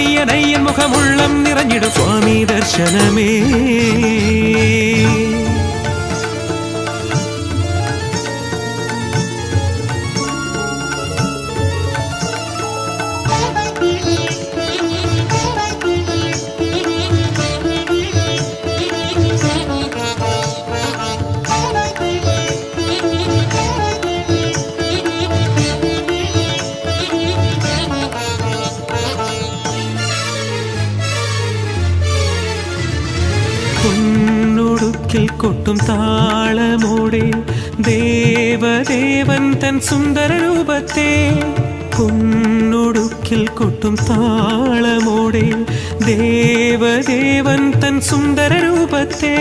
അയ്യനയ്യൻ മുഖമുള്ളം നിറഞ്ഞിടും സ്വാമി ദർശനമേ. പൊന്നുടുക്കിൽ കൊട്ടും താളമോടെ ദേവദേവൻ തൻ സുന്ദര രൂപത്തെ, പൊന്നുടുക്കിൽ കൊട്ടും താളമോടെ ദേവദേവൻ തൻ സുന്ദര രൂപത്തെ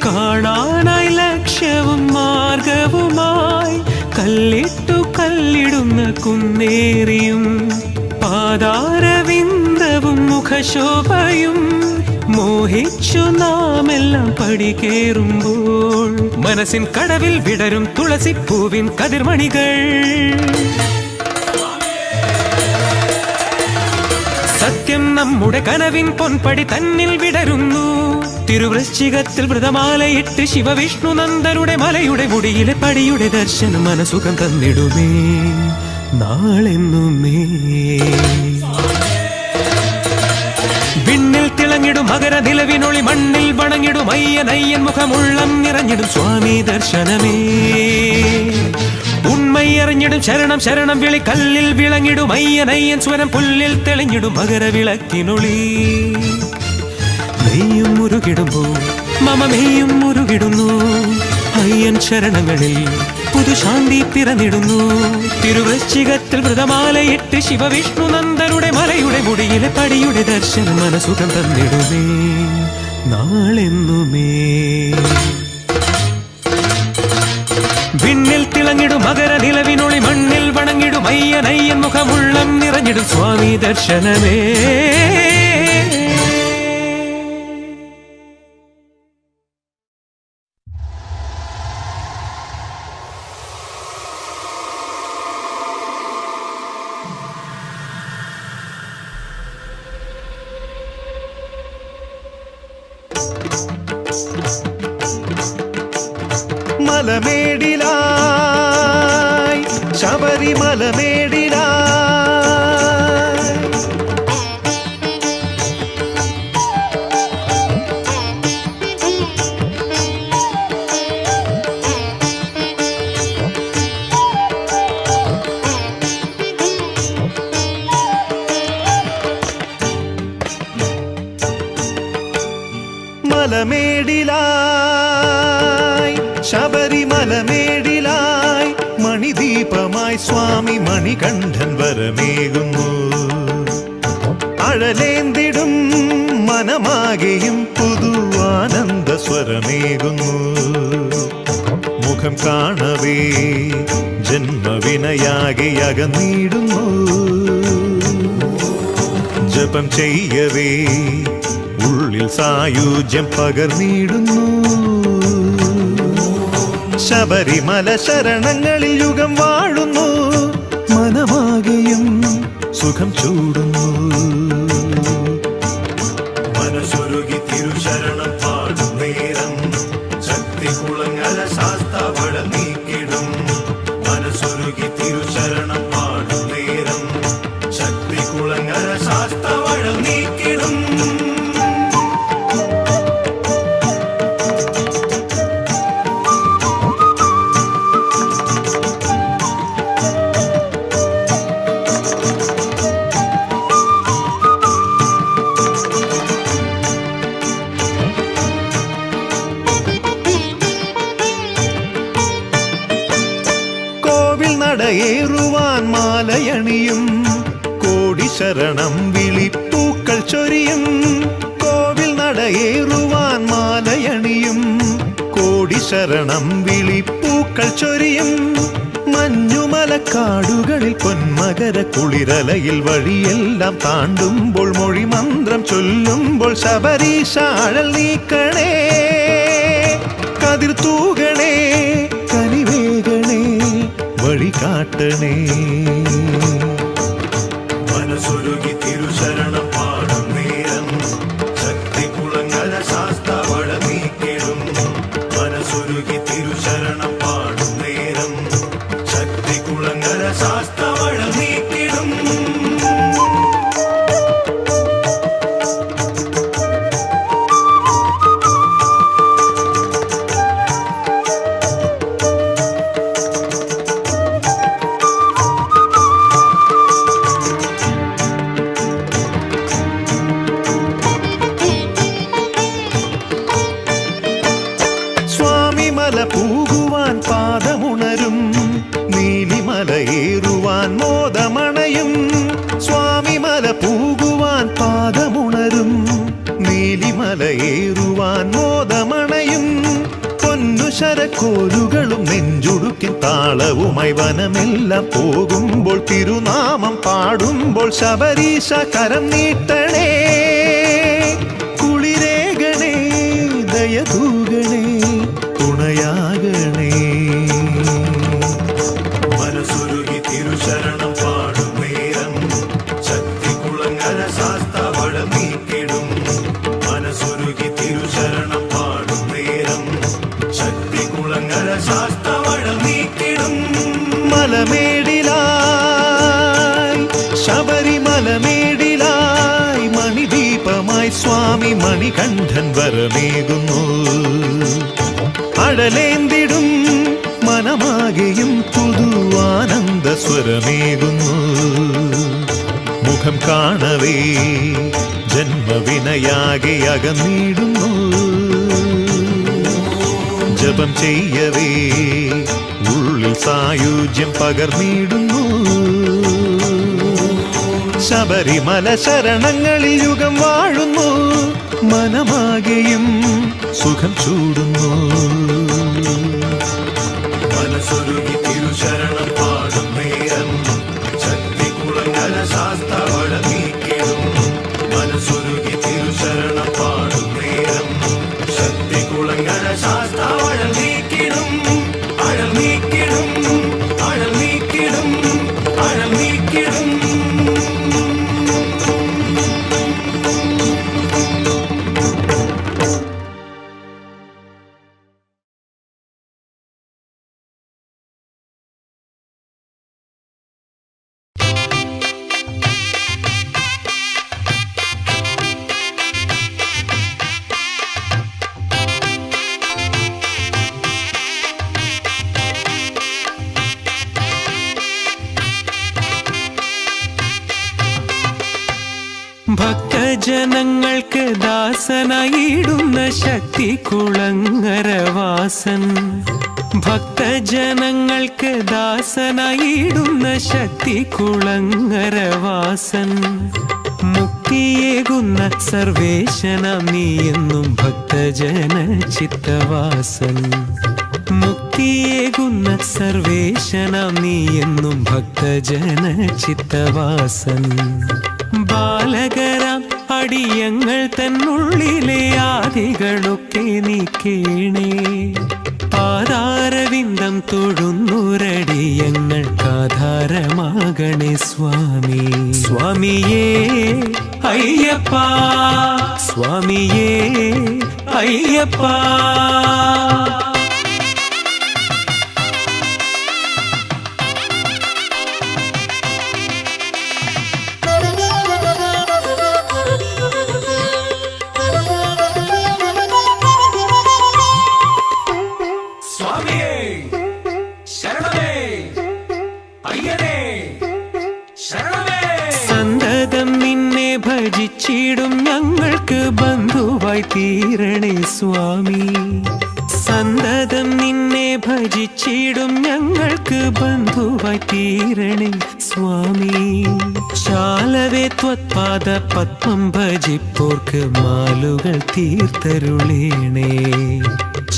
കാണാനായി ലക്ഷ്യവും മാർഗവുമായി കല്ലിട്ടു കല്ലിടുന്ന കുന്നേറിയും പാദാരവിന്ദവും മുഖശോഭയും മോഹിച്ചു നാമെല്ലാം പടികേറുമ്പോൾ മനസ്സിൻ കടവിൽ വിടരും തുളസിപ്പൂവിൻ കതിർമണികൾ. സത്യം നമ്മുടെ കനവിൻ പൊൻപടി തന്നിൽ വിടരുന്നു. തിരുവൃശ്ചികത്തിൽ വ്രതമാലയിട്ട് ശിവവിഷ്ണു നന്ദനുടെ മലയുടെ മുടിയിലെ പടിയുടെ ദർശനം മനസുഖം തന്നിടുമേ നാളെന്നുമേ. വിണ്ണിൽ തിളങ്ങിടും മകര നിലവിനൊളി മണ്ണിൽ വണങ്ങിടും അയ്യനയ്യൻ മുഖമുള്ളം നിറഞ്ഞിടും സ്വാമി ദർശനമേ. ഉണ്മയറിഞ്ഞിടും ശരണം ശരണം വിളി കല്ലിൽ വിളങ്ങിടും അയ്യനയ്യൻ സ്വരം പുല്ലിൽ തെളിഞ്ഞിടും മകര വിളക്കിനൊളി. മെയ്യും മുരുകിടുമ്പോൾ മമമെയ്യും മുരുകിടുന്നു അയ്യൻ ശരണങ്ങളിൽ പുതുശാന്തി പിറന്നിടുന്നു. തിരുവൃശ്ചികത്തിൽ വ്രതമാലയിട്ട് ശിവവിഷ്ണു നന്ദനുടെ മലയുടെ മുടിയിലെ പടിയുടെ ദർശനം മനസുഖം തന്നിടുമേ നാളെന്നുമേ. വിണ്ണിൽ തിളങ്ങിടും മകര നിലവിനൊളി മണ്ണിൽ വണങ്ങിടും അയ്യനയ്യൻ മുഖമുള്ളം നിറഞ്ഞിടും സ്വാമി ദർശനമേ. മലമേടിലായി ശബരിമലമേടിലായി മലമേടിലായി ശബരിമലമേടിലായി മണിദീപമായി സ്വാമി മണികണ്ഠൻ വരമേകുന്നു. അഴലേന്തിടും മനമാകെയും പുതു ആനന്ദ സ്വരമേകുന്നു. മുഖം കാണവേ ജന്മവിനയാകെ അകന്നിടുന്നു. ജപം ചെയ്യവേ ഉള്ളിൽ സായുജ്യം പകർന്നിടുന്നു. ശബരിമല ശരണങ്ങളിൽ യുഗം വാഴുന്നു. മനമാകെയും സുഖം ചൂടുന്നു. മനസ്സൊരുകി തിരുശരണം പാടും നേരം ശക്തികുളങ്ങര ശാസ്താവട നീക്കിടും. മനസ്സൊരുകി തിരുശരണം പാടും നേരം ശക്തികുളങ്ങര ശാസ്താവട നീക്കിടും. നടയേറുവാൻ മാലയണിയും കോടി ശരണം വിളിപ്പൂക്കൾ ചൊരിയും. കോവിൽ നടയേറുവാൻ മാലയണിയും കോടി ശരണം വിളിപ്പൂക്കൾ ചൊരിയും. മഞ്ഞുമലക്കാടുകളിൽ പൊന്മകര കുളിരലയിൽ വഴിയെല്ലാം താണ്ടുമ്പോൾ മൊഴിമന്ത്രം ചൊല്ലുമ്പോൾ ശബരീശ അഴൽ നീക്കണേ കതിർ തൂകണേ കനിവേകണേ വഴി കാട്ടണേ. മനസ്സൊരുകി തിരുശരണം മലയേറുവാൻ മോദമണയും പൊന്നുശരക്കോലുകളും നെഞ്ചുടുക്കിൻ താളവുമായി വനമെല്ലാം പോകുമ്പോൾ തിരുനാമം പാടുമ്പോൾ ശബരീശ കരം നീട്ടണേ കുളിരേകണേ ദയതൂകണേ തുണയാകണേ മനസ്സുരുകി തിരുശരണം പാടും നേരം ശക്തികുളങ്ങര ശാസ്താവഴ നീക്കിടും മനസ്സുരുകി തിരുശരണം പാടും നേരം ശക്തികുളങ്ങര ശാസ്താവഴ നീക്കിടും മലമേടിലായി ശബരിമലമേടിലായി മണിദീപമായി സ്വാമി മണികണ്ഠൻ വരമേകുന്നു അടലേന്തിടും മനമാകെയും പുതുവാനന്ദ സ്വരമേകുന്നു മുഖം കാണവേ ജന്മവിനയാകെ അകന്നിടുന്നു ജപം ചെയ്യവേ ഉള്ളിൽ സായുജ്യം പകർന്നിടുന്നു ശബരിമല ശരണങ്ങളിൽ യുഗം വാഴുന്നു മനമാകെയും സുഖം ചൂടുന്നു മനസ്സുരുകി തിരുശരണം പാടും നേരം ശക്തികുളങ്ങര ശാസ്താവഴ നീക്കിടും മനസ്സുരുകി തിരുശരണം പാടും നേരം ശക്തികുളങ്ങര ശാസ്താവഴ നീക്കിടും അഴൽ നീക്കിടും അഴൽ നീക്കിടും അഴൽ നീക്കിടും ഭക്തജനങ്ങൾക്ക് ദാസനായിടുന്ന ശക്തി കുളങ്ങരവാസൻ ഭക്തജനങ്ങൾക്ക് ദാസനായിടുന്ന ശക്തി കുളങ്ങരവാസൻ മുക്തിയേകുന്ന സർവേശനാം നീയെന്നും ഭക്തജന ചിത്തവാസൻ മുക്തിയേകുന്ന സർവേശനാം നീയെന്നും ഭക്തജന ചിത്തവാസൻ ബാലകരാം അടിയങ്ങൾ തന്നുള്ളിലെ ആദികളൊക്കെ നീക്കേണേ പാതാരവിന്ദം തൊഴുന്നൊരടിയങ്ങൾക്കാധാരമാകണേ സ്വാമി സ്വാമിയേ അയ്യപ്പ സ്വാമിയേ അയ്യപ്പ സന്തതം നിന്നെ ഭജിച്ചിടും ഞങ്ങൾക്ക് ബന്ധുവായി തീരണേ സ്വാമി സന്തതം നിന്നെ ഭജിച്ചിടും ഞങ്ങൾക്ക് ബന്ധുവായി തീരണേ സ്വാമി ശാലവേ ത്വത്പാദ പത്മം ഭജിപ്പോർക്ക് മാലുകൾ തീർത്തരുളേണേ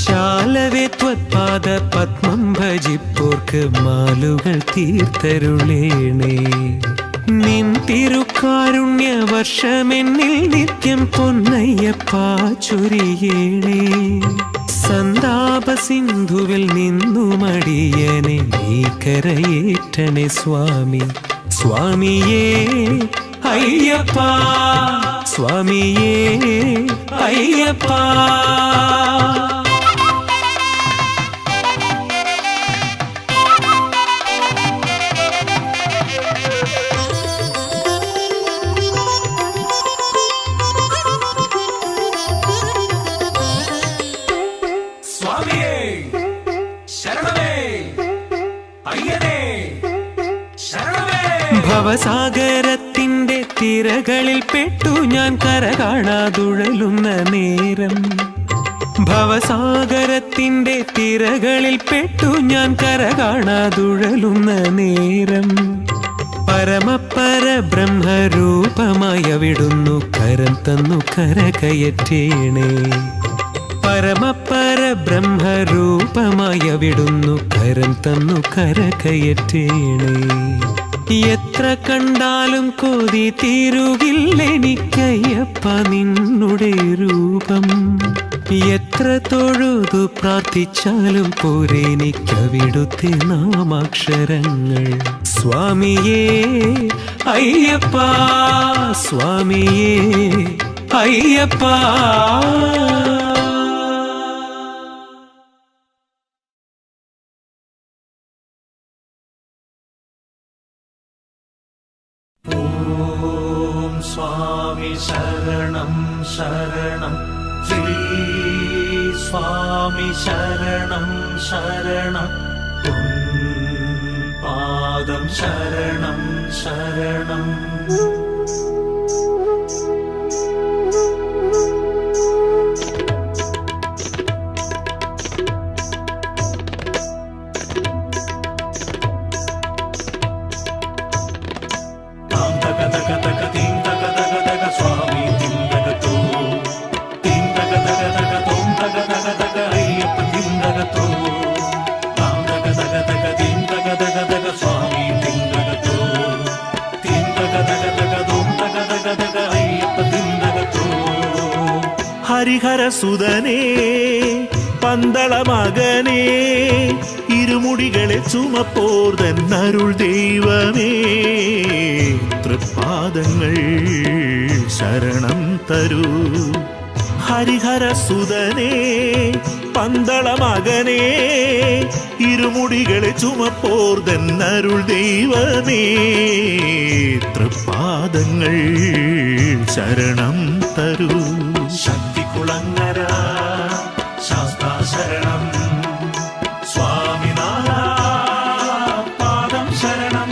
ശാലവേ ത്വത്പാദ പത്മം ഭജിപ്പോർക്ക് മാലുകൾ തീർത്തരുളേണേ നിൻ തിരുക്കാരുണ്യ വർഷമെന്നിൽ നിത്യം പൊന്നയ്യപ്പ ചൊരിയേണേ സന്താപ സിന്ധുവിൽ നിന്നുമടിയനെ നീ കരയേറ്റണേ സ്വാമി സ്വാമിയേ അയ്യപ്പ സ്വാമിയേ അയ്യപ്പ ഭവസാഗരത്തിന്റെ തിരകളിൽ പെട്ടു ഞാൻ കര കാണാതുഴലുന്ന നേരം ഭവസാഗരത്തിന്റെ തിരകളിൽ പെട്ടു ഞാൻ കര കാണാതുഴലുന്ന നേരം പരമപര ബ്രഹ്മരൂപമായവിടുന്നു കരം തന്നു കരകയറ്റേണേ. പരമപര ബ്രഹ്മരൂപമായവിടുന്നു കരം തന്നു കരകയറ്റേണേ. എത്ര കണ്ടാലും കൊതി തീരുകില്ലെനിക്കയ്യപ്പ നിന്നുടെ രൂപം. എത്ര തൊഴുതു പ്രാർത്ഥിച്ചാലും പോരെനിക്കവിടുത്തെ നാമാക്ഷരങ്ങൾ. സ്വാമിയേ അയ്യപ്പ, സ്വാമിയേ അയ്യപ്പ. ഓം സ്വാമി ശരണം ശരണം ശ്രീ സ്വാമി ശരണം ശരണം പാദം ശരണം ശരണം. ഹരിഹരസുതനേ പന്തള മകനേ ഇരുമുടികളെ ചുമപ്പോർതന്നരുൾ ദൈവമേ തൃപ്പാദങ്ങൾ ശരണം തരൂ. ഹരിഹരസുതനേ പന്തള മകനേ ഇരുമുടികളെ ചുമപ്പോർതന്നരുൾ ദൈവമേ തൃപ്പാദങ്ങൾ ശരണം തരൂ. ശക്തികുളങ്ങര ശാസ്താ ശരണം സ്വാമിനാഥ പാദം ശരണം.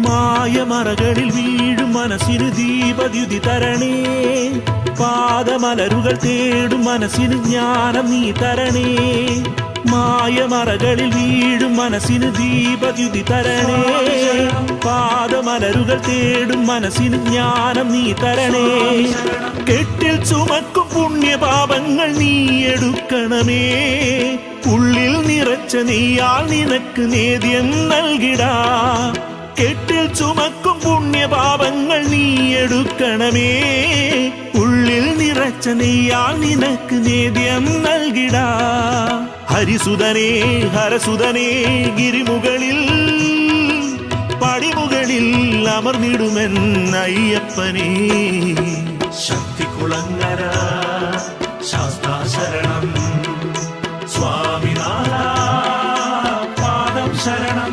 മായമറകളിൽ വീഴും മനസ്സിന് ദീപദ്യുതി തരണേ. പാദമലരുകൾ തേടും മനസ്സിന് ജ്ഞാനം നീ തരണേ. മായമറകളിൽ വീഴും മനസ്സിന് ദീപദ്യുതി തരണേ. പാദമലരുകൾ തേടും മനസ്സിന് ജ്ഞാനം നീ തരണേ. കെട്ടിൽ ചുമക്കും പുണ്യപാപങ്ങൾ നീ എടുക്കണമേ. ഉള്ളിൽ നിറച്ച നീയാൽ നിനക്ക് നേദ്യം നൽകിടാ. കെട്ടിൽ ചുമക്കും പുണ്യപാപങ്ങൾ നീ എടുക്കണമേ. ഉള്ളിൽ നിറച്ച നീയാൽ നിനക്ക് നേദ്യം നൽകിടാ. ഹരിസുതനേ ഹരസുതനേ ഗിരിമുകളിൽ പടിമുകളിൽ അമർന്നിടുമെൻ അയ്യപ്പനേ. ശക്തികുളങ്ങര ശാസ്താ ശരണം സ്വാമിനാഥ പാദം ശരണം.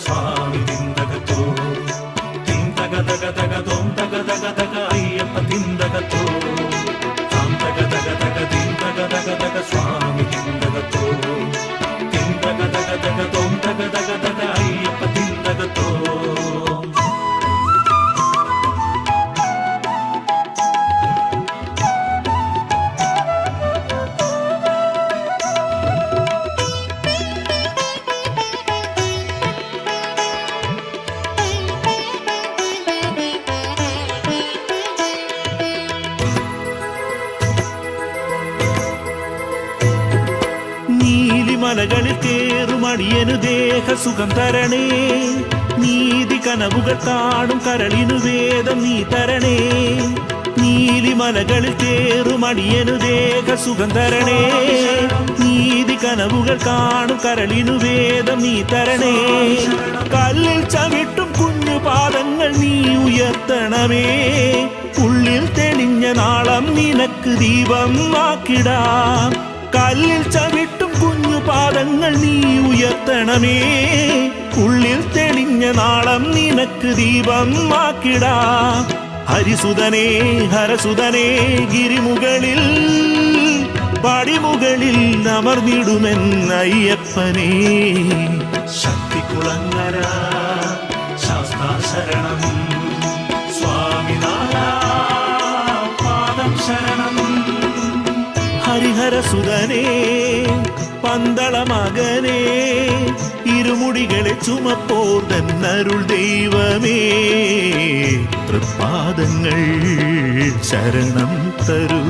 സ്വാമി തിന്തകത്തോ തിന്തകതകതക തോം തകതകതക അയ്യപ്പ തിന്തകത്തോ താം തകതകതക തിന്തകതകതക സ്വാമി തിന്തകത്തോ തിന്തകതകതക തോം തകതകതക അയ്യപ്പ തിന്തകത്തോ. മലകളിൽ കേറും അടിയനു ദേഹ സുഖം തരണേ. നീതി കനവുകൾ കാണും കരളിനു വേദം നീ തരണേ. നീലിമലകളിൽ കേറും അടിയനു ദേഹ സുഖം തരണേ. നീതി കനവുകൾ കാണും കരളിനു വേദം നീ തരണേ. കല്ലിൽ ചവിട്ടും കുഞ്ഞു പാദങ്ങൾ നീ ഉയർത്തണമേ. ഉള്ളിൽ തെളിഞ്ഞ നാളം നിനക്ക് ദീപം ആക്കിടാം. കല്ലിൽ ചവിട്ടും കുഞ്ഞു പാദങ്ങൾ നീ ഉയർത്തണമേ. ഉള്ളിൽ തെളിഞ്ഞ നാളം നിനക്ക് ദീപം ആക്കിടാ. ഹരിസുതനേ ഹരസുതനേ ഗിരിമുകളിൽ പടിമുകളിൽ അമർന്നിടുമെന്നയ്യപ്പനേ. ശക്തികുളങ്ങര ശാസ്താ ശരണം സ്വാമിനാഥ പാദം ശരണം. ഹരിഹരസുതനേ പന്തള മകനേ ഇരുമുടികളെ ചുമപ്പോർതന്നരുൾ ദൈവമേ. തൃപ്പാദങ്ങൾ ശരണം തരൂ.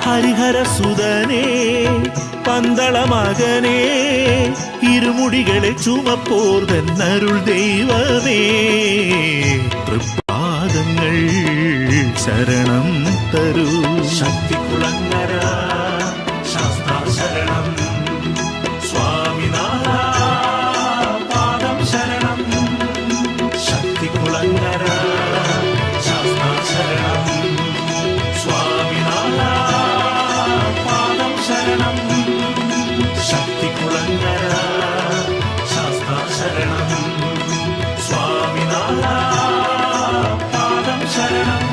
ഹരിഹരസുതനേ പന്തള മകനേ ഇരുമുടികളെ ചുമപ്പോർതന്നരുൾ ദൈവമേ. തൃപ്പാദങ്ങൾ ശരണം തരൂ. ശക്തികുളങ്ങര ശാസ്താ ശരണം സ്വാമിനാഥ പാദം ശരണം. ശക്തികുളങ്ങര ശാസ്താ ശരണം സ്വാമിനാഥ പാദം ശരണം. ശക്തികുളങ്ങര ശാസ്താ ശരണം സ്വാമിനാഥ പാദം ശരണം.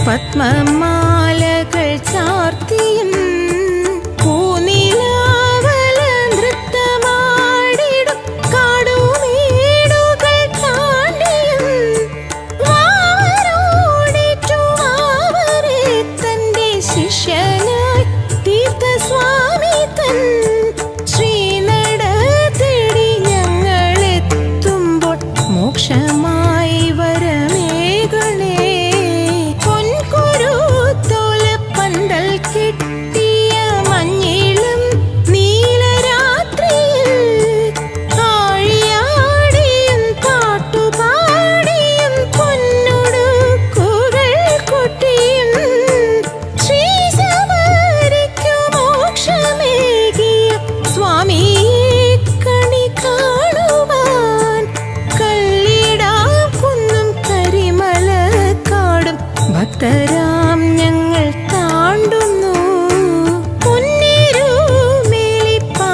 പത്മമാലകൾ ചാർത്തിയും പൂനിലാവല നൃത്തമാടിടും കാടുമേടുകൾ താണ്ടിയും വാവരോടേറ്റുവാവരെ തന്റെ ശിഷ്യനായി തീർത്ഥസ്വാമി തൻ ശ്രീനട തേടി ഞങ്ങളെത്തുമ്പോൾ മോക്ഷമായി വരമേകളെ കിട്ടിയ മഞ്ഞിലും നീലരാത്രിയിൽ ആഴിയാടിയും പാട്ടുപാടിയും പൊന്നുടുക്കുകൾ കൊട്ടിയും ശ്രീശബരിക്കു മോക്ഷമേകിയ സ്വാമിയെ കണി കാണുവാൻ കല്ലിടാം കുന്നും കരിമലക്കാടും ഭക്തരാം ഞങ്ങൾ താണ്ടുന്നു. പൊന്നിരുമേലിപ്പാ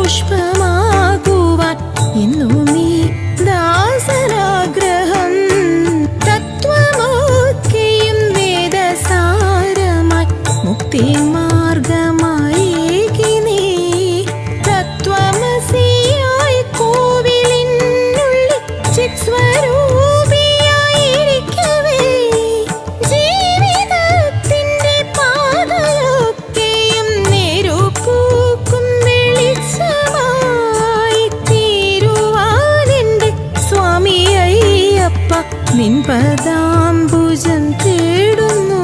പുഷ്പമാകുവാൻ എന്നു നീ ദാസരാഗ്രഹം തത്വമൊക്കെയും വേദസാരമായി മുക്തി മാർഗമായി നീ തത്വമസിയായി കോവിലിനുള്ളിൽ ചിത്സ്വരൂപിയായിരിക്കവേ ജീവിതത്തിന്റെ പാതയൊക്കെയും നേരുപൂക്കും വെളിച്ചമായി തീരുവാനെന്റെ സ്വാമി അയ്യപ്പ നിൻ പദാംബുജം തേടുന്നു.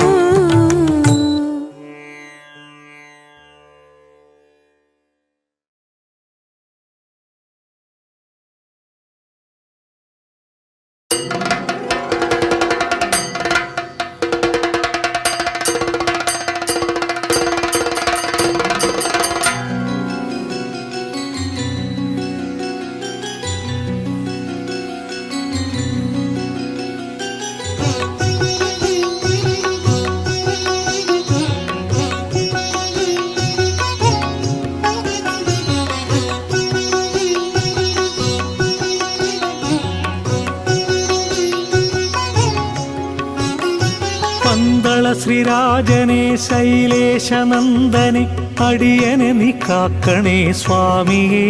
പന്തള ശ്രീരാജനെ ശൈലേശനന്ദനെ അടിയനെ നീ കാക്കണേ സ്വാമിയേ.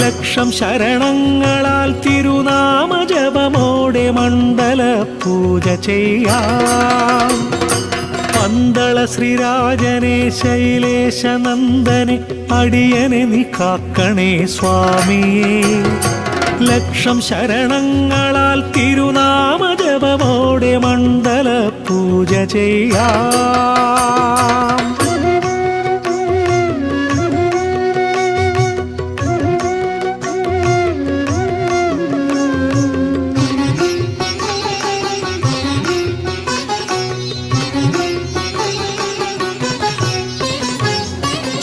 ലക്ഷം ശരണങ്ങളാൽ തിരുനാമ ജപമോടെ മണ്ഡല പൂജ ചെയ്യാം. പന്തള ശ്രീരാജനെ ശൈലേശനന്ദനെ അടിയനെ നീ കാക്കണേ സ്വാമിയേ. ലക്ഷം ശരണങ്ങളാൽ തിരുനാമ ജപമോടെ മണ്ഡല പൂജ ചെയ്യാം.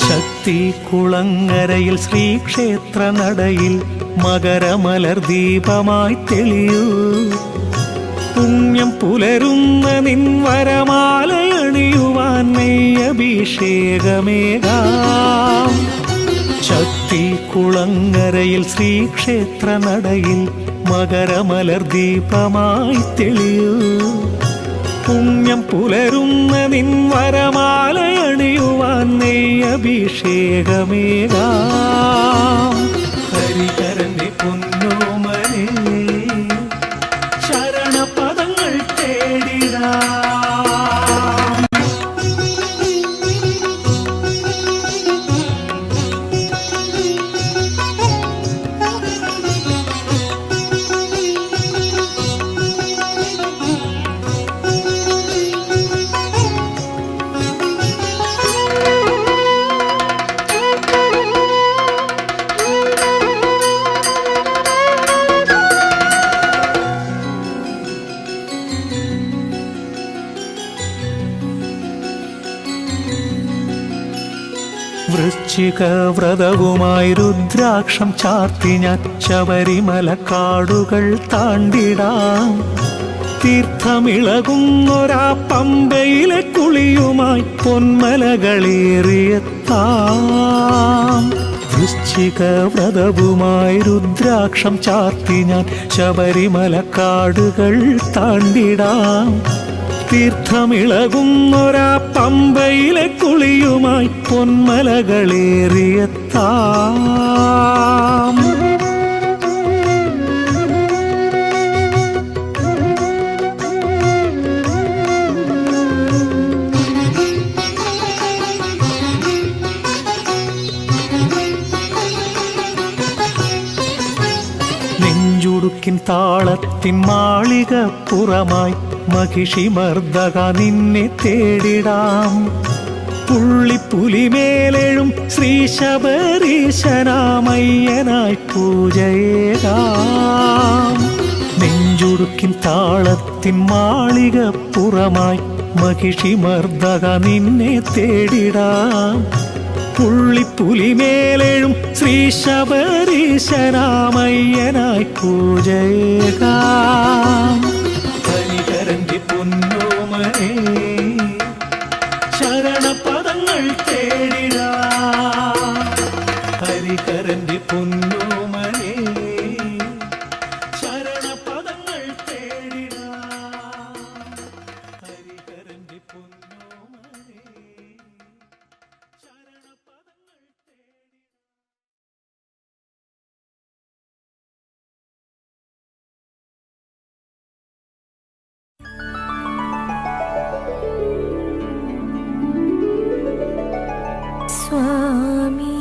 ശക്തി കുളങ്ങരയിൽ ശ്രീക്ഷേത്ര നടയിൽ മകരമലർ ദീപമായി തെളിയൂ. പുണ്യം പുലരുന്ന നിൻവരമാലയണിയുവാൻ നെയ്യഭിഷേകമേകാം. ശക്തി കുളങ്ങരയിൽ ശ്രീക്ഷേത്ര നടയിൽ മകരമലർ ദീപമായി തെളിയൂ. പുണ്യം പുലരുന്ന നിൻവരമാലയണിയുവാൻ നെയ്യഭിഷേകമേകാം. ഹരിഹരന്റെ പൊന്നോമനേ ശരണപദങ്ങൾ തേടിടാം. വൃശ്ചിക വ്രതവുമായി രുദ്രാക്ഷം ചാർത്തി ഞാൻ ശബരിമല കാടുകൾ താണ്ടിടാം. തീർത്ഥമിളകുന്നൊരാ പമ്പയിലെ കുളിയുമായി പൊന്മലകളേറിയെത്താം. വൃശ്ചിക വ്രതവുമായി രുദ്രാക്ഷം ചാർത്തി ഞാൻ ശബരിമല കാടുകൾ താണ്ടിടാം. തീർത്ഥമിളകുന്നൊരാ പമ്പയിലെ കുളിയുമായി പൊന്മലകളേറിയെത്താം. നെഞ്ചുടുക്കിൻ താളത്തിൻ മാളികപ്പുറമായി മഹിഷിമർദ്ദക നിന്നെ തേടിടാം. പുള്ളിപ്പുലിമേലെഴും ശ്രീ ശബരീശനാമയ്യനായി പൂജയേകാം. നെഞ്ചുടുക്കിൻ താളത്തിൻ മാളികപ്പുറമായി മഹിഷിമർദ്ദക നിന്നെ തേടിടാം. പുള്ളിപ്പുലിമേലെഴും ശ്രീ ശബരീശനാമയ്യനായി പൂജയേകാം. ഹരിഹരന്റെ പൊന്നോമനേ ശരണപദങ്ങൾ തേടിടാം. ഹരിഹരന്റെ പൊന്നോമനേ ശരണപദങ്ങൾ തേടിടാം ഹരിഹരന്റെ പൊന്നോമനേ ശരണപദങ്ങൾ തേടിടാം. സ്വാമി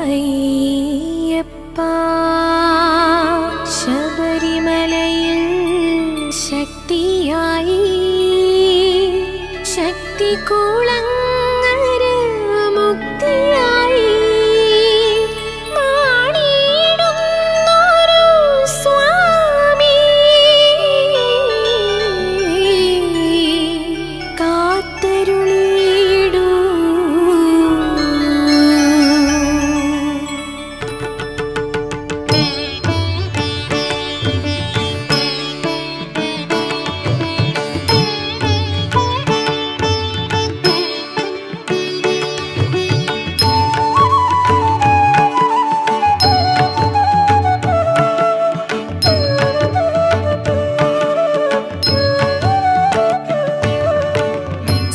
അയ്യപ്പ ശബരിമലയിൽ ശക്തിയായി ശക്തി കൂളങ്ങര മുക്തിയായി മാണിടുന്നൊരു സ്വാമി കാത്തരുളിടൂ.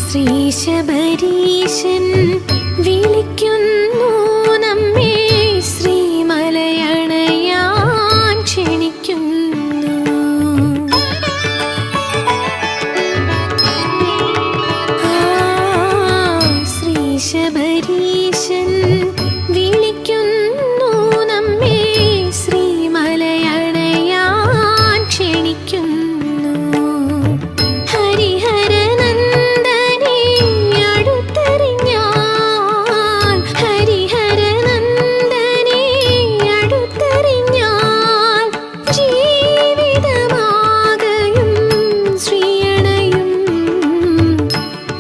ശ്രീ ശബരീശൻ വിളിക്കുന്നു നമ്മെ ശ്രീമലയണയാൻ ക്ഷണിക്കുന്നു. ശ്രീ ശബരീശൻ വിളിക്കുന്നു നമ്മെ ശ്രീമലയണയാൻ ക്ഷണിക്കുന്നു. ഹരിഹരനന്ദനെ അടുത്തറിഞ്ഞാൽ ഹരിഹരനന്ദനെ അടുത്തറിഞ്ഞാൽ ജീവിതമാകയും ശ്രീയണയും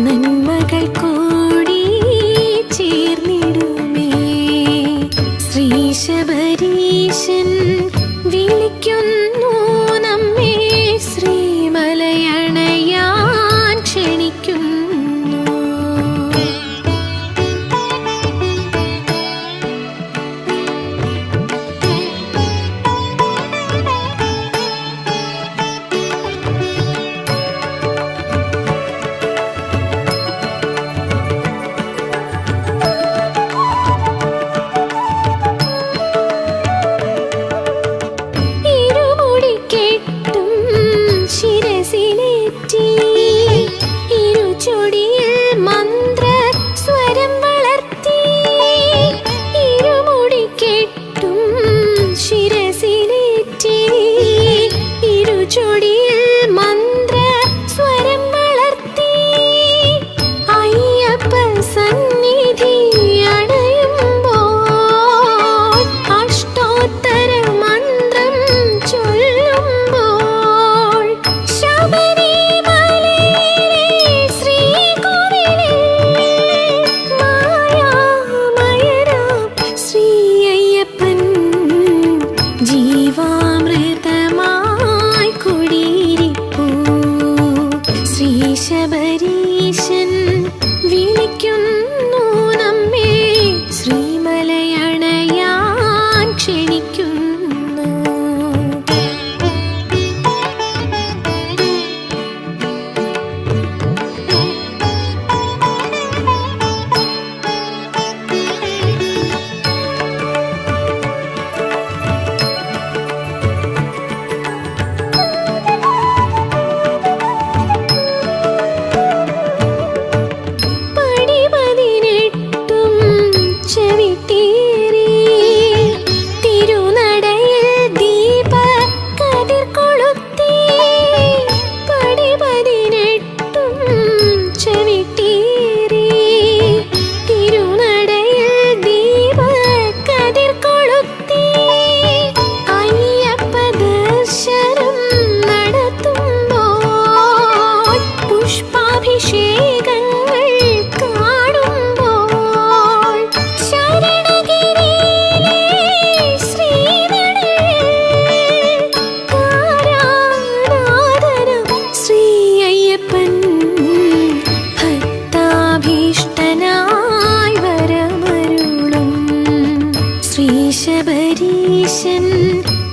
നന്മകൾ കൂടി ചേർന്നിടുമേ. ശ്രീ ശബരീശൻ വിളിക്കുന്നു നമ്മെ ശ്രീമലയണയാൻ ക്ഷണിക്കുന്നു. ശ്രീശബരീശൻ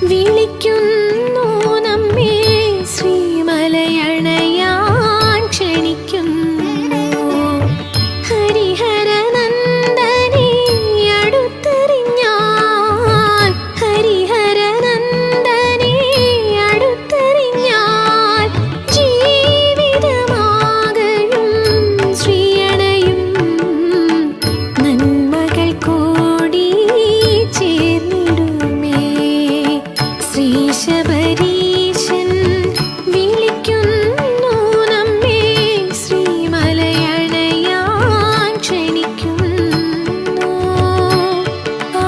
വിളിക്കുന്നു നമ്മെ, ശ്രീമലയണയാൻ ക്ഷണിക്കുന്നു. ഹരിഹരനന്ദനെ അടുത്തെറിഞ്ഞാൽ, ഹരിഹരനന്ദനെ അടുത്തെറിഞ്ഞാൽ ജീവിതമാകയും ശ്രീയണയും നന്മകൾ കൂടി ചേർന്നിടുമേ. ശ്രീശബരീശൻ വിളിക്കുന്നു നമ്മെ, ശ്രീമലയണയാൻ ക്ഷണിക്കുന്നു. ആ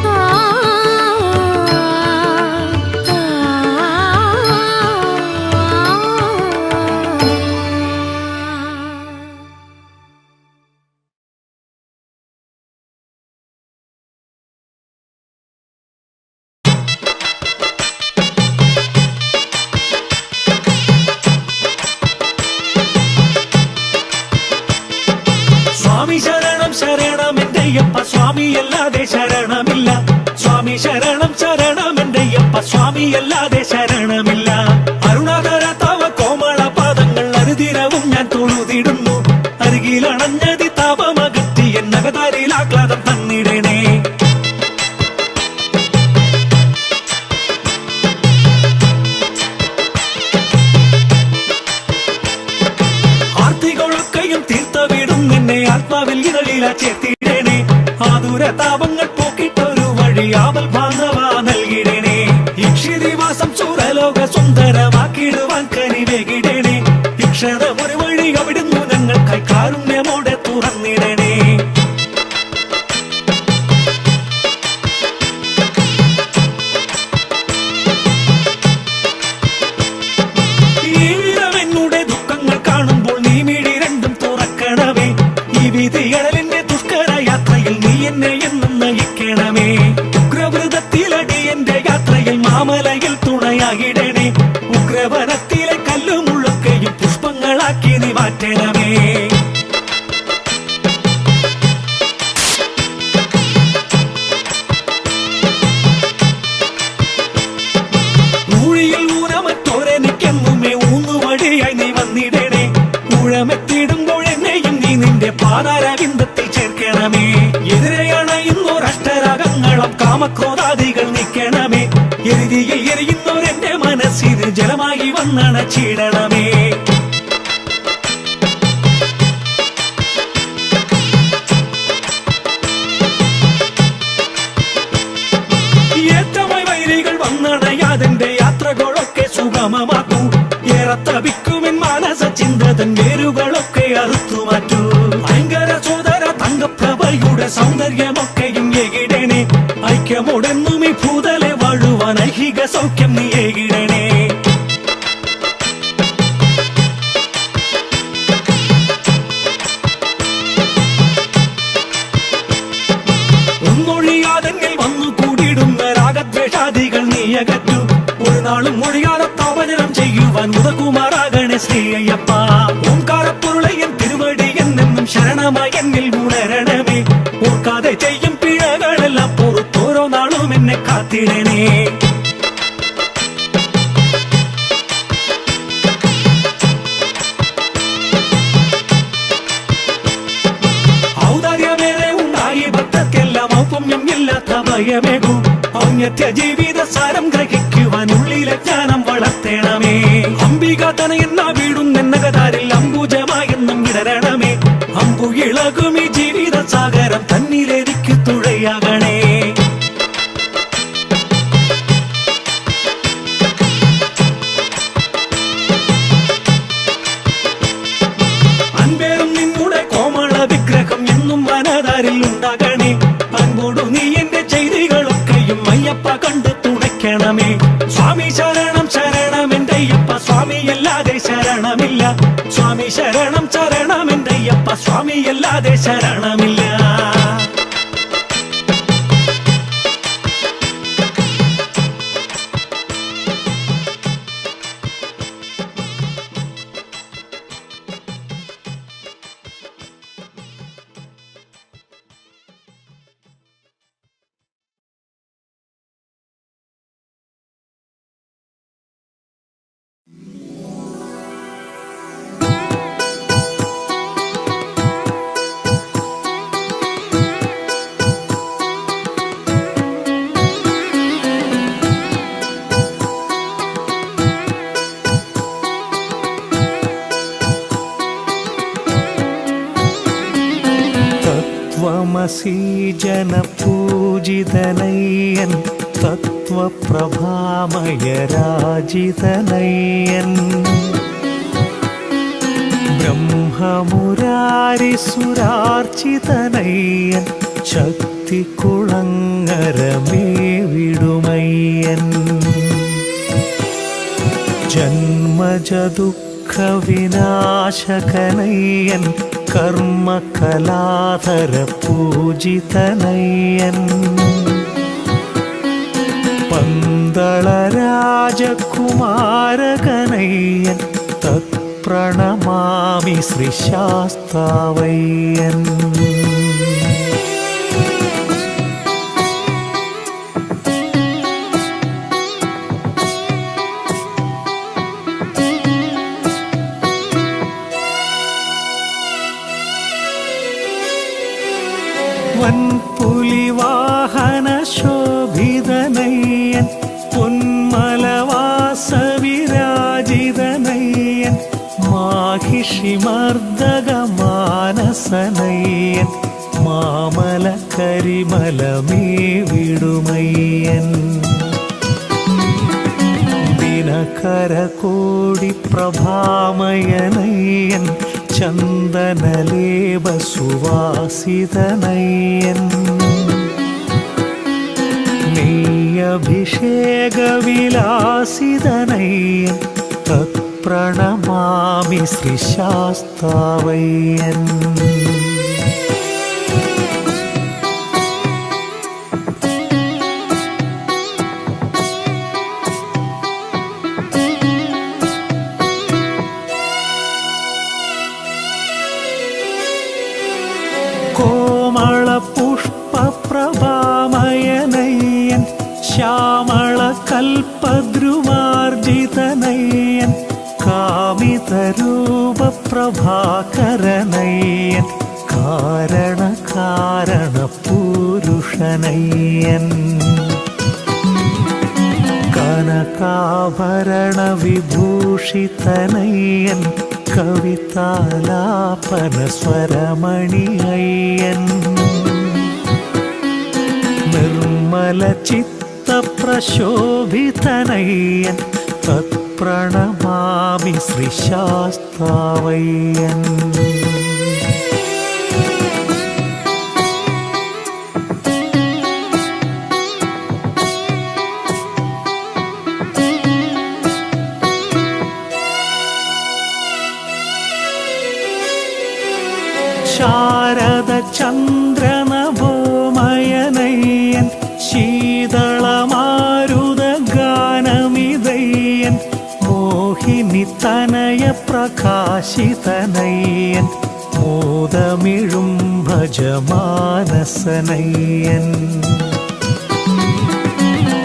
ആ സ്വാമി ശരണം ശരണം എന്റെയപ്പ സ്വാമിയല്ലാതെ ശരണമില്ല. സ്വാമി ശരണം ശരണം എന്റെയപ്പ സ്വാമിയല്ലാതെ ശരണമില്ല. അരുണാകര തവ കോമള പാദങ്ങൾ അനുദിനവും ഞാൻ തൊഴുതിടുന്നു. അരികിലണഞ്ഞതി താപമകറ്റി എന്നകതാരിൽ ആഹ്ലാദം തന്നിടണേ. ആർത്തികളൊക്കെയും തീർത്തവിടും നിന്നെ ആത്മാവിൽ ഇതളില ചേർത്തിടണേ. ആതുര താപങ്ങൾ പോക്കിട്ടൊരു വഴി ആവൽ ബാന്ധവ നൽകിടണേ. ഇക്ഷിതിവാസം സുരലോക സുന്ദരമാക്കിടുവാൻ കനിവേകിടണേ. ഇക്ഷണം ഒരു വഴി അവിടുന്നു ഞങ്ങൾക്കായി കാരുണ്യമോടെ തുറന്നിടണേ. ജീവിതമെന്നുടെ ദുഃഖങ്ങൾ കാണുമ്പോൾ നീ മിഴി രണ്ടും തുറക്കണമേ. ഈ വിധികളിന്റെ ദുഷ്കര യാത്രയിൽ നീ എന്നെ എന്നും നയിക്കണമേ. ഉഗ്രവൃതത്തിലടി എന്റെ യാത്രയിൽ മാമലയിൽ തുണയാകിടണേ. ഉഗ്രവനത്തിലെ കല്ലുമുള്ളൊക്കെയും പുഷ്പങ്ങളാക്കി നീ മാറ്റണമേ. ഊഴിയിൽ ഊനമറ്റോരെനിക്കെന്നുമേ ഊന്നുവടിയായി നീ വന്നിടണേ. ഊഴമെത്തിടുമ്പോൾ എന്നെയും നീ നിന്റെ പാതാരവിന്ദത്തിൽ ചേർക്കണമേ. എതിരെയണയുന്നോരഷ്ടരാഗങ്ങളും കാമക്രോധാദികൾ നീക്കണമേ. എരുതിയിൽ എരിയുന്നോരെന്റെ മനസ്സിന് ജലമായി വന്നണച്ചിടണമേ. ഏറ്റമായി വൈരികൾ വന്നണയാതെന്റെ യാത്രകളൊക്കെ സുഗമമാക്കൂ. ഏറെ തപിക്കുമെൻ മാനസ ചിന്തതൻ വേരുകളൊക്കെ അറുത്തുമാറ്റൂ. ഭയങ്കര സോദര തങ്കപ്രഭയുടെ സൗന്ദര്യമൊക്കെയും ഏകിടണേ. ഐക്യമോടെന്നും ഈ ഭൂതലെ വാഴുവാൻ ഐഹിക സൗഖ്യം നീ ഏകിടണേ. ഒന്നൊഴിയാതെങ്കിൽ വന്നു കൂടിയിടുന്ന രാഗദ്വേഷാദികൾ നീ അകറ്റു. ഒരു നാളും ഒഴിയാതെ താപനം ചെയ്യുവാൻ ഉദകുമാറാകണേ ശ്രീ അയ്യപ്പ. ഓംകാരപ്പൊരുളയൻ തിരുവടി എന്നെന്നും ശരണമായി എന്നിൽ ഉണരണമേ. ഓർക്കാതെ ചെയ്യും പിഴകളെല്ലാം പുറത്തോരോ നാളും എന്നെ കാത്തിടണേ. ഔദാര്യമേറെ ഉണ്ടായി ഭക്തർക്കെല്ലാം ഔപമ്യം ഇല്ലാത്ത ഭയമേകൂ. ഔന്നത്യ ജീവിത സാരം ഗ്രഹിക്കുവാൻ ഉള്ളിലെ ജ്ഞാനം വളർത്തണമേ. അംബിക തനയെന്ന വീടും എന്നകതാരിൽ അംബുജമായെന്നും വിടരണമേ. അമ്പു ഇളകും ഈ ജീവിത സാഗരം തന്നിലെനിക്ക് തുഴയാകണേ. അൻപേറും നിന്നുടെ കോമള വിഗ്രഹം എന്നും വനതാരിൽ ഉണ്ടാകണേ. അൻപോടു നീ എന്റെ ചെയ്തികളൊക്കെയും അയ്യപ്പ കണ്ട് തുണയ്ക്കണമേ. സ്വാമി ശരണം ശരണം എന്റെയ്യപ്പ സ്വാമിയല്ലാതെ ശരണമില്ല. സ്വാമി ശരണം ശരണം എന്റെയ്യപ്പ സ്വാമിയല്ലാതെ ശരണമില്ല. त्वमसि जनपूजितनय्यन् तत्त्वप्रभामय राजितनय्यन् ബ്രഹ്മമുരാരിസുരാർച്ചിതനയ്യൻ ശക്തികുളങ്ങരമേ വിടുമയ്യൻ ജന്മജദുഃഖവിനാശകനയ്യൻ കർമ്മകലാധര പൂജിതനയ്യൻ പന്തളരാജകുമാരകനയ്യൻ പ്രണമാമി ശ്രീശാസ്താവയ്യൻ വൻപുലിവാഹന ശോഭിതനയ്യൻ പൊന്മലവാസവിരാജിതനയ്യൻ മാഹിഷിമർദ്ദകമാനസനയ്യൻ മാമല കരിമലമേ വിടുമയ്യൻ ദിനകരകോടി പ്രഭാമയനയ്യൻ ചന്ദനലേപസുവാസിതനയ്യൻ നെയ്യഭിഷേകവിലാസിതനയ്യൻ തത്പ്രണമാമി ശ്രീശാസ്താവയ്യൻ കോമളപുഷ്പപ്രഭാമയനയ്യൻ ശ്യാമളകൽപദ്രുമാർജിതനയ്യൻ കാമിതരൂപപ്രഭാകരനയ്യൻ കാരണപുരുഷനയ്യൻ കനകാഭരണവിഭൂഷിതനയ്യൻ കവിതാലാപനസ്വരമണിയയ്യൻ നിർമ്മലചിത്തപ്രശോഭിതനയ്യൻ തത്പ്രണമാമി ശ്രീശാസ്താവയ്യൻ ശാരദചന്ദ്രനഭോമയനയ്യൻ ശീതളമാരുതഗാനമിതയ്യൻ മോഹിനിതനയ പ്രകാശിതനയ്യൻ മോദമിഴും ഭജമാനസനയ്യൻ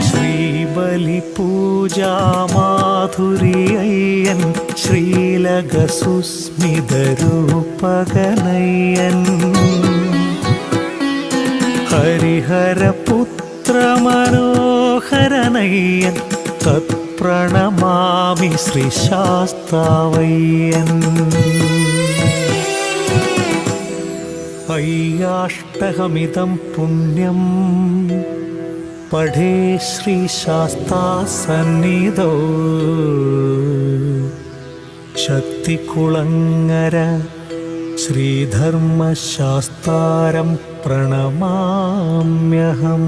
ശ്രീബലിപൂജാമാധുര്യയ്യൻ ശ്രീലകസുസ്മിതരൂപകനയ്യൻ ഹരിഹരപുത്രമനോഹരനയ്യൻ തത്പ്രണമാമി ശ്രീശാസ്താവയ്യൻ അയ്യാഷ്ടകമിതം പുണ്യം പഠേ ശ്രീശാസ്താസന്നിധോ ശക്തികുളങ്ങര ശ്രീധർമ്മശാസ്താരം പ്രണമാമ്യഹം.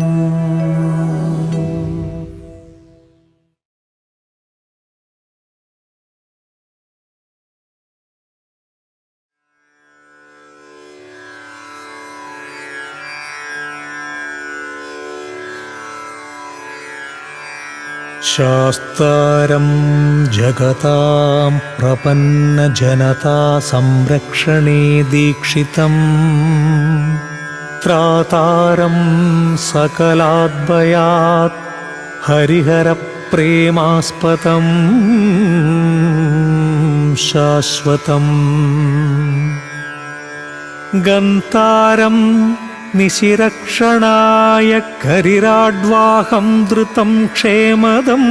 ശാസ്താരം ജഗതാം പ്രപന്നജനതാ സംരക്ഷണേ ദീക്ഷിതം ത്രാതാരം സകലാദ്ഭയാത് ഹരിഹരപ്രേമാസ്പദം ശാശ്വതം ഗന്താരം നിശിരക്ഷണായ കരിരാഡ്വാഹം ധൃതം ക്ഷേമദം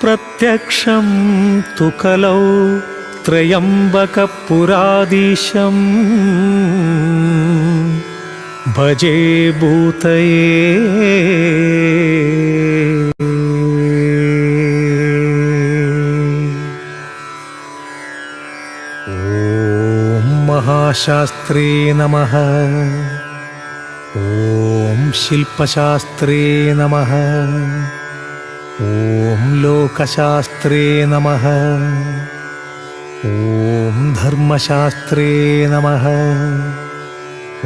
പ്രത്യക്ഷം തു കലൗ ത്രയംബകപുരാധീശം ഭജേ ഭൂതയേ ഓം മഹാശാസ്ത്രേ നമഃ. ഓം ശില്പശാസ്ത്രേ നമഃ. ഓം ലോകശാസ്ത്രേ നമഃ. ഓം ധർമ്മശാസ്ത്രേ നമഃ.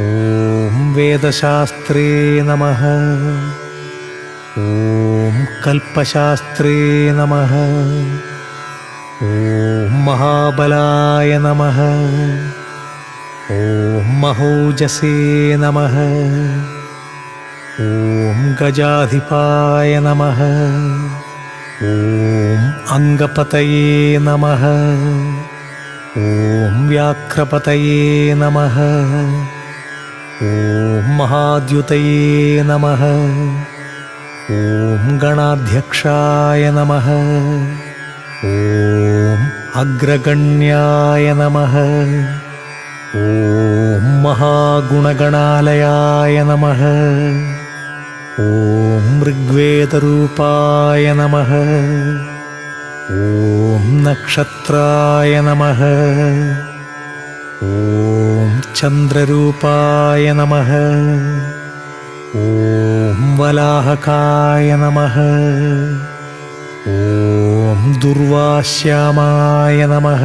ഓം വേദശാസ്ത്രേ നമഃ. ഓം കൽപ്പശാസ്ത്രേ നമഃ. ഓം മഹാബലായ നമഃ. ഓം മഹോജസേ നമഃ. ഓം ഗജാധിപായ നമഃ. ഓം അംഗപതയേ നമഃ. ഓം വ്യാഘ്രപതയേ നമഃ. ഓം മഹാദ്യുതയേ നമഃ. ഓം ഗണാധ്യക്ഷായ നമഃ. ഓം അഗ്രഗണ്യായ നമഃ. ഓം മഹാഗുണഗണാലയായ നമഃ. ഓം ഋഗ്വേദരൂപായ നമഃ. ഓം നക്ഷത്രായ നമഃ. ഓം ചന്ദ്രരൂപായ നമഃ. ഓം വലാഹകായ നമഃ. ഓം ദുർവാശ്യാമായ നമഃ.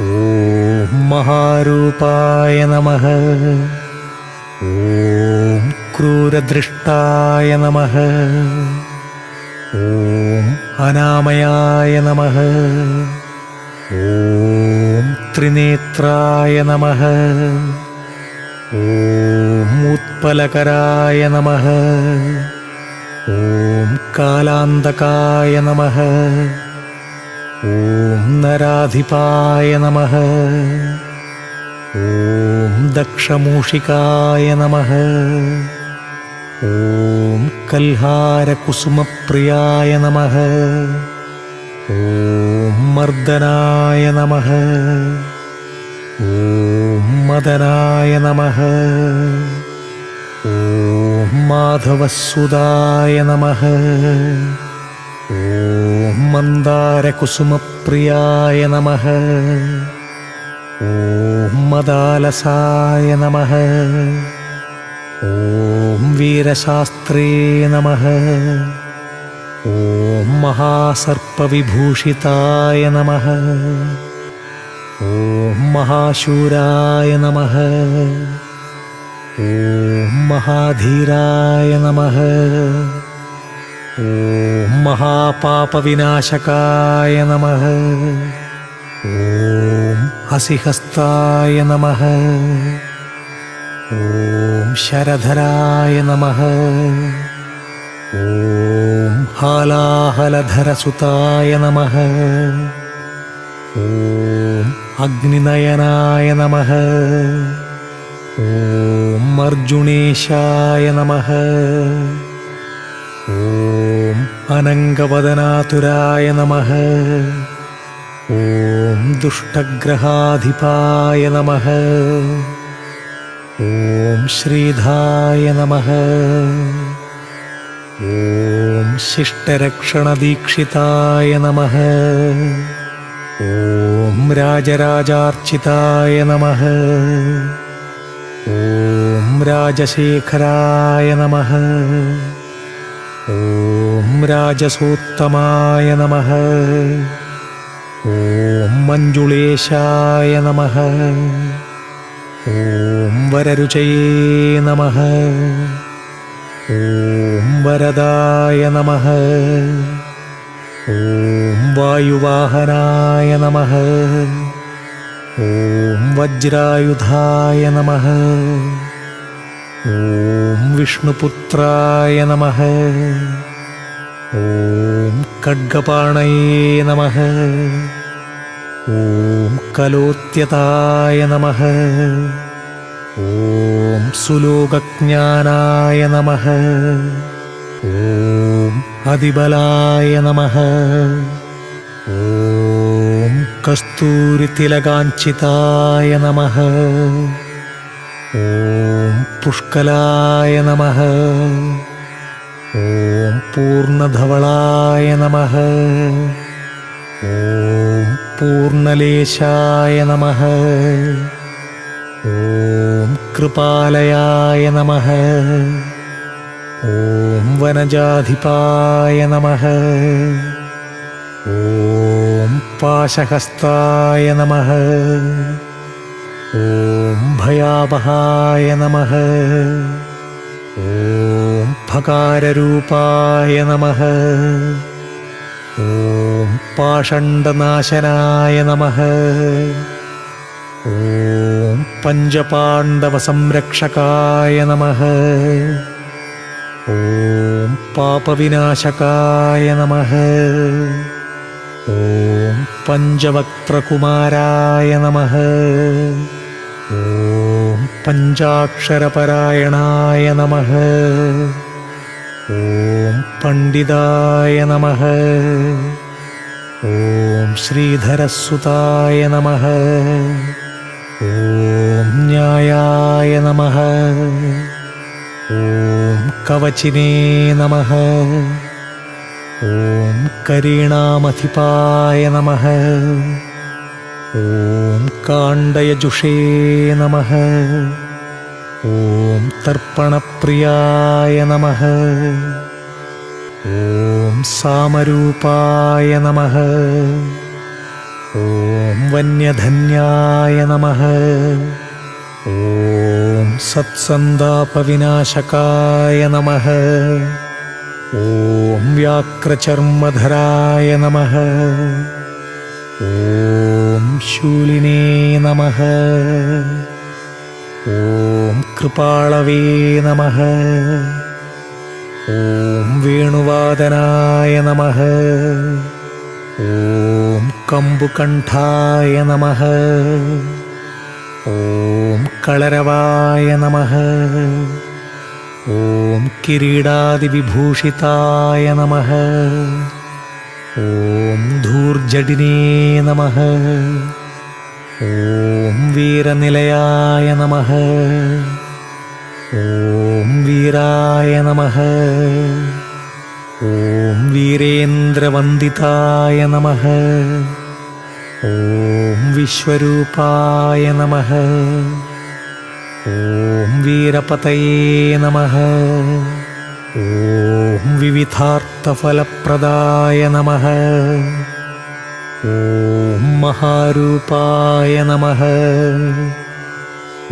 ഓം മഹാരൂപായ നമഃ. ഓം ക്രൂരദൃഷ്ടായ നമഃ. ഓം അനാമയായ നമഃ. ഓം ത്രിനേത്രായ നമഃ. ഓം ഉത്പലകരായ നമഃ. ഓം കാലാന്തകായ നമഃ. ഓം നരാധിപായ നമഃ. ഓം ദക്ഷമൂഷികായ നമഃ. ഓം കൽഹാരകുസുമപ്രിയായ നമഃ. ഓം മർദനായ നമഃ. ഓം മദനായ നമഃ. ഓം മാധവസുതായ നമഃ. ഓം മന്ദാരകുസുമപ്രിയായ നമഃ. ഓം മദാലസായ നമഃ. ഓം വീരശാസ്ത്രേ നമഃ. ഓം മഹാസർപ്പവിഭൂഷിതായ നമഃ. ഓം മഹാശൂരായ നമഃ. ഓം മഹാധീരായ നമഃ. ഓം മഹാപാപവിനാശകായ നമഃ. ഓം ഹസിഹസ്തായ നമഃ. ഓം ശരധരായ നമഃ. ഓം ഹാലാഹലധരസുതായ നമഃ. ഓം അഗ്നിനയനായ നമഃ. ഓം അർജുനേശായ നമഃ. ഓം അനംഗവദനാതുരായ നമഃ. ഓം ദുഷ്ടഗ്രഹാധിപായ നമഃ. ഓം ശ്രീധായ നമഃ. ഓം ശിഷ്ടരക്ഷണദീക്ഷിതായ നമഃ. ഓം രാജരാജാർച്ചിതായ നമഃ. ഓം രാജശേഖരായ നമഃ. ഓം രാജസോത്തമായ നമഃ. ഓം മഞ്ജുളേശായ നമഃ. ഓം വരരുചയേ നമഃ. ഓം വരദായ നമഃ. ഓം വായുവാഹനായ നമഃ. ഓം വജ്രായുധായ നമഃ. ഓം വിഷ്ണുപുത്രായ നമഃ. ഓം ഖഡ്ഗപാണയേ നമഃ. ഓം കലോത്യതായ നമഃ. ഓം സുലോകജ്ഞാനായ നമഃ. ഓം അതിബലായ നമഃ. ഓം കസ്തൂരിതിലകാഞ്ചിതായ നമഃ. ഓം പുഷ്കലായ നമഃ. ഓം പൂർണ്ണധവളായ നമഃ. ഓം പൂർണ്ണലേശായ നമഃ. ഓം കൃപാലയായ നമഃ. ഓം വനജാധിപായ നമഃ. ഓം പാശഹസ്തായ നമഃ. ഓം ഭയാവഹായ നമഃ. ഓം ഭകാരരൂപായ നമഃ. ഓം പാഷണ്ഡനാശനായ നമഃ. ഓം പഞ്ചപാണ്ഡവസംരക്ഷകായ നമഃ. ഓം പാപവിനാശകായ നമഃ. ഓം പഞ്ചവക്ത്രകുമാരായ നമഃ. ഓം പഞ്ചാക്ഷരപരായണായ നമഃ. ഓം പണ്ഡിതായ നമഃ. ഓം ശ്രീധരസുതായ നമഃ. ഓം ന്യായായ നമഃ. ഓം കവചിനേ നമഃ. ഓം കരീണാമധിപായ നമഃ. ഓം കാണ്ഡയജുഷേ നമഃ. ഓം തർപ്പണപ്രിയായ നമഃ. ഓം സാമരൂപായ നമഃ. ഓം വന്യധന്യായ നമഃ. ഓം സത്സന്താപവിനാശകായ നമഃ. ഓം വ്യാക്രചർമ്മധരായ നമഃ. ഓം ശൂലിനേ നമഃ. ഓം കൃപാളവേ നമഃ. ഓം വേണുവാദനായ നമഃ. ഓം കമ്പുകണ്ഠായ നമഃ. ഓം കളരവായ നമഃ. ഓം കിരീടാദിവിഭൂഷിതായ നമഃ. ഓം ധൂർജടിനേ നമഃ. ഓം വീരനിലയായ നമഃ. ഓം വീരായ നമഃ. ഓം വീരേന്ദ്രവന്ദിതായ നമഃ. ഓം വിശ്വരൂപായ നമഃ. ഓം വീരപതയേ നമഃ. ഓം വിവിധാർത്ഥഫലപ്രദായ നമഃ. ഓം മഹാരൂപായ നമഃ.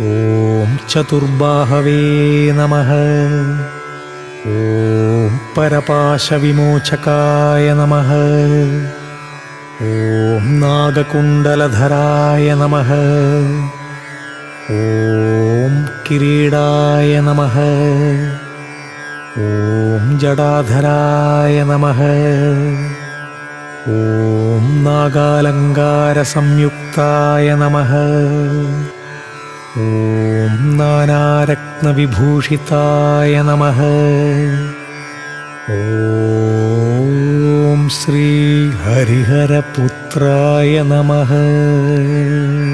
ഓം ചതുർബാഹവേ നമഃ. ഓം പരപാശവിമോചകായ നമഃ. ഓം നാഗകുണ്ഡലധരായ നമഃ. ഓം കിരീടായ നമഃ. ഓം ജടാധരായ നമഃ. ഓം നാഗാലങ്കാരസംയുക്തായ നമഃ. ഓം നാനാരത്നവിഭൂഷിതായ നമഃ. ഓം ശ്രീ ഹരിഹരപുത്രായ നമഃ.